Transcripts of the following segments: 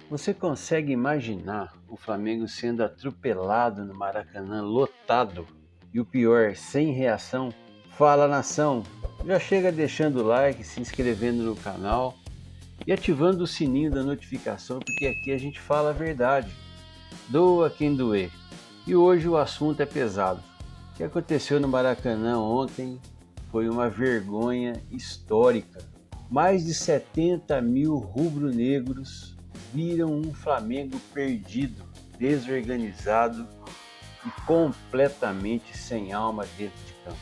Você consegue imaginar o Flamengo sendo atropelado no Maracanã lotado e o pior, sem reação? Fala, nação! Já chega deixando o like, se inscrevendo no canal e ativando o sininho da notificação, porque aqui a gente fala a verdade. Doa quem doer. E hoje o assunto é pesado. O que aconteceu no Maracanã ontem foi uma vergonha histórica. Mais de 70 mil rubro-negros viram um Flamengo perdido, desorganizado e completamente sem alma dentro de campo.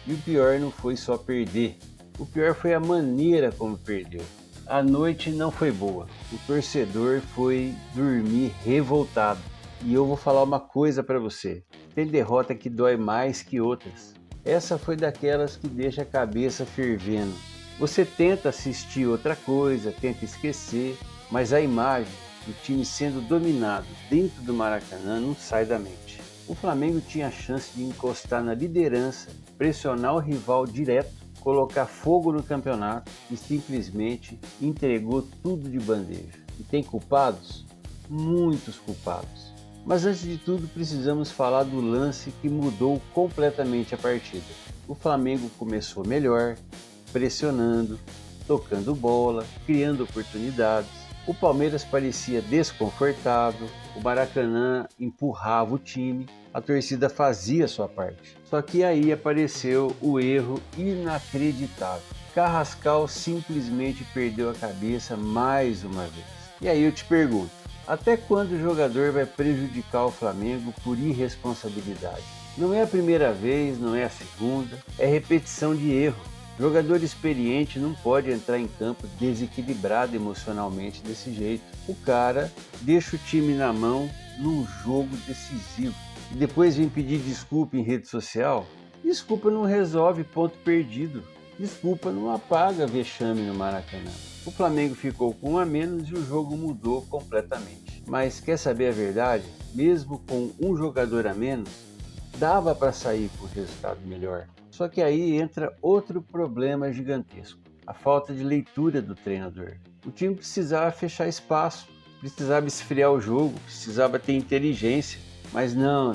E o pior não foi só perder, o pior foi a maneira como perdeu. A noite não foi boa, o torcedor foi dormir revoltado. E eu vou falar uma coisa para você, tem derrota que dói mais que outras. Essa foi daquelas que deixa a cabeça fervendo. Você tenta assistir outra coisa, tenta esquecer, mas a imagem do time sendo dominado dentro do Maracanã não sai da mente. O Flamengo tinha a chance de encostar na liderança, pressionar o rival direto, colocar fogo no campeonato e simplesmente entregou tudo de bandeja. E tem culpados? Muitos culpados. Mas antes de tudo precisamos falar do lance que mudou completamente a partida. O Flamengo começou melhor, pressionando, tocando bola, criando oportunidades. O Palmeiras parecia desconfortável, o Maracanã empurrava o time, a torcida fazia sua parte. Só que aí apareceu o erro inacreditável. Carrascal simplesmente perdeu a cabeça mais uma vez. E aí eu te pergunto, até quando o jogador vai prejudicar o Flamengo por irresponsabilidade? Não é a primeira vez, não é a segunda, é repetição de erro. Jogador experiente não pode entrar em campo desequilibrado emocionalmente desse jeito. O cara deixa o time na mão num jogo decisivo e depois vem pedir desculpa em rede social. Desculpa não resolve ponto perdido. Desculpa não apaga vexame no Maracanã. O Flamengo ficou com um a menos e o jogo mudou completamente. Mas quer saber a verdade? Mesmo com um jogador a menos, dava para sair com resultado melhor. Só que aí entra outro problema gigantesco, a falta de leitura do treinador. O time precisava fechar espaço, precisava esfriar o jogo, precisava ter inteligência, mas não.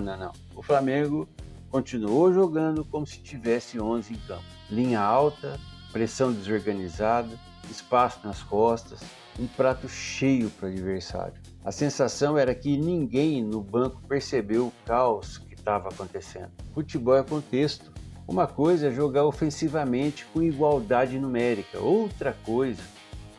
O Flamengo continuou jogando como se tivesse 11 em campo. Linha alta, pressão desorganizada, espaço nas costas, um prato cheio para o adversário. A sensação era que ninguém no banco percebeu o caos que estava acontecendo. Futebol é contexto. Uma coisa é jogar ofensivamente com igualdade numérica, outra coisa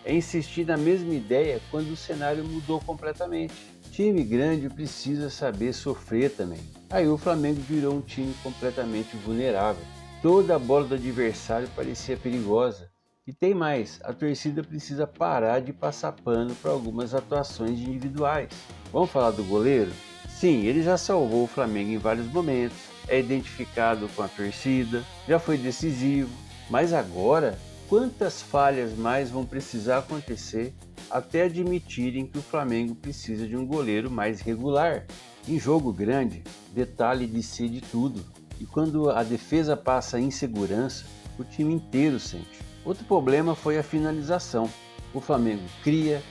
é insistir na mesma ideia quando o cenário mudou completamente. Time grande precisa saber sofrer também. Aí o Flamengo virou um time completamente vulnerável. Toda a bola do adversário parecia perigosa. E tem mais, a torcida precisa parar de passar pano para algumas atuações individuais. Vamos falar do goleiro? Sim, ele já salvou o Flamengo em vários momentos, é identificado com a torcida, já foi decisivo, mas agora, quantas falhas mais vão precisar acontecer até admitirem que o Flamengo precisa de um goleiro mais regular? Em jogo grande, detalhe de ser de tudo, e quando a defesa passa insegurança, o time inteiro sente. Outro problema foi a finalização. O Flamengo cria,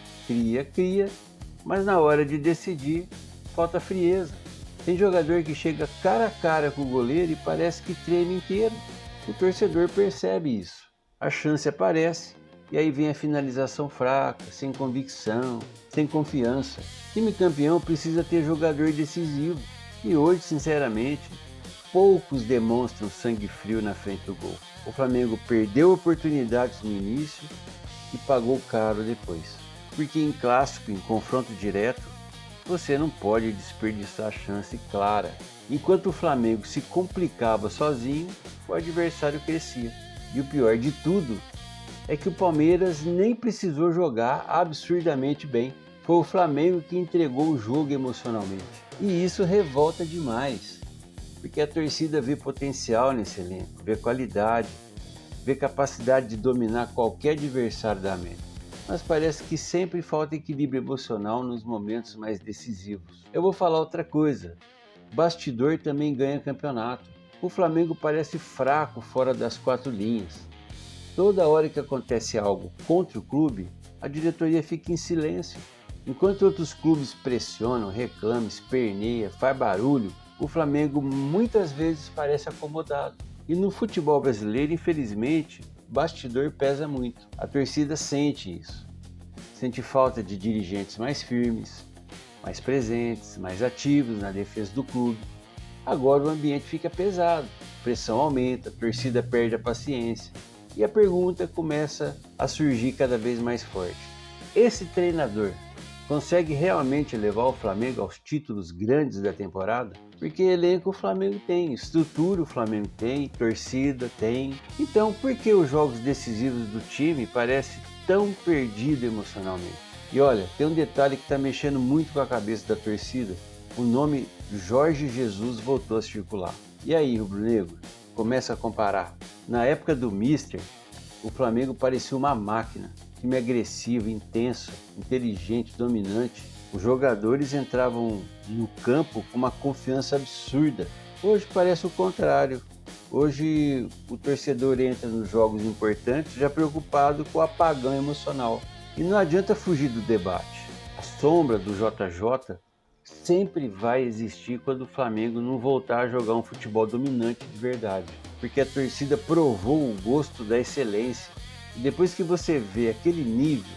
mas na hora de decidir, falta frieza. Tem jogador que chega cara a cara com o goleiro e parece que treme inteiro. O torcedor percebe isso. A chance aparece e aí vem a finalização fraca, sem convicção, sem confiança. Time campeão precisa ter jogador decisivo. E hoje, sinceramente, poucos demonstram sangue frio na frente do gol. O Flamengo perdeu oportunidades no início e pagou caro depois. Porque em clássico, em confronto direto, você não pode desperdiçar a chance clara. Enquanto o Flamengo se complicava sozinho, o adversário crescia. E o pior de tudo é que o Palmeiras nem precisou jogar absurdamente bem. Foi o Flamengo que entregou o jogo emocionalmente. E isso revolta demais, porque a torcida vê potencial nesse elenco, vê qualidade, vê capacidade de dominar qualquer adversário da América. Mas parece que sempre falta equilíbrio emocional nos momentos mais decisivos. Eu vou falar outra coisa, bastidor também ganha campeonato. O Flamengo parece fraco fora das quatro linhas. Toda hora que acontece algo contra o clube, a diretoria fica em silêncio. Enquanto outros clubes pressionam, reclamam, esperneia, faz barulho, o Flamengo muitas vezes parece acomodado. E no futebol brasileiro, infelizmente, o bastidor pesa muito. A torcida sente isso. Sente falta de dirigentes mais firmes, mais presentes, mais ativos na defesa do clube. Agora o ambiente fica pesado, a pressão aumenta, a torcida perde a paciência e a pergunta começa a surgir cada vez mais forte. Esse treinador consegue realmente levar o Flamengo aos títulos grandes da temporada? Porque elenco o Flamengo tem, estrutura o Flamengo tem, torcida tem. Então por que os jogos decisivos do time parecem tão perdidos emocionalmente? E olha, tem um detalhe que está mexendo muito com a cabeça da torcida. O nome Jorge Jesus voltou a circular. E aí, rubro-negro? Começa a comparar. Na época do Mister, o Flamengo parecia uma máquina. Time agressivo, intenso, inteligente, dominante. Os jogadores entravam no campo com uma confiança absurda. Hoje parece o contrário. Hoje o torcedor entra nos jogos importantes já preocupado com o apagão emocional. E não adianta fugir do debate. A sombra do JJ sempre vai existir quando o Flamengo não voltar a jogar um futebol dominante de verdade. Porque a torcida provou o gosto da excelência. E depois que você vê aquele nível,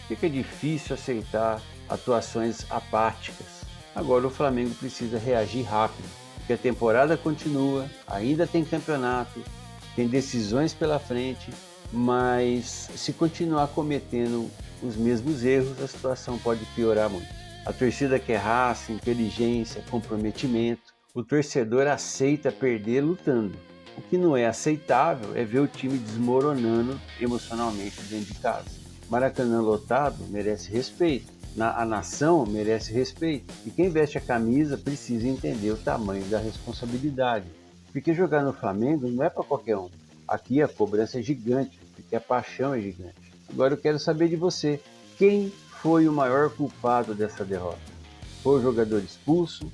fica difícil aceitar atuações apáticas. Agora o Flamengo precisa reagir rápido, porque a temporada continua, ainda tem campeonato, tem decisões pela frente, mas se continuar cometendo os mesmos erros, a situação pode piorar muito. A torcida quer raça, inteligência, comprometimento. O torcedor aceita perder lutando. O que não é aceitável é ver o time desmoronando emocionalmente dentro de casa. Maracanã lotado merece respeito. A nação merece respeito. E quem veste a camisa precisa entender o tamanho da responsabilidade. Porque jogar no Flamengo não é para qualquer um. Aqui a cobrança é gigante, porque a paixão é gigante. Agora eu quero saber de você. Quem foi o maior culpado dessa derrota? Foi o jogador expulso?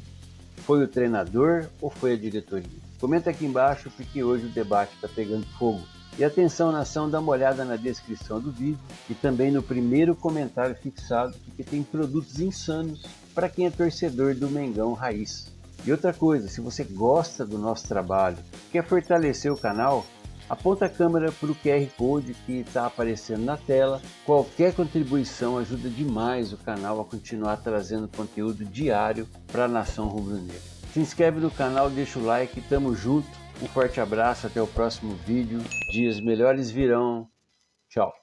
Foi o treinador ou foi a diretoria? Comenta aqui embaixo porque hoje o debate está pegando fogo. E atenção, nação, dá uma olhada na descrição do vídeo e também no primeiro comentário fixado, porque tem produtos insanos para quem é torcedor do Mengão Raiz. E outra coisa, se você gosta do nosso trabalho, quer fortalecer o canal, aponta a câmera para o QR Code que está aparecendo na tela. Qualquer contribuição ajuda demais o canal a continuar trazendo conteúdo diário para a nação rubro-negra. Se inscreve no canal, deixa o like, tamo junto. Um forte abraço, até o próximo vídeo. Dias melhores virão. Tchau.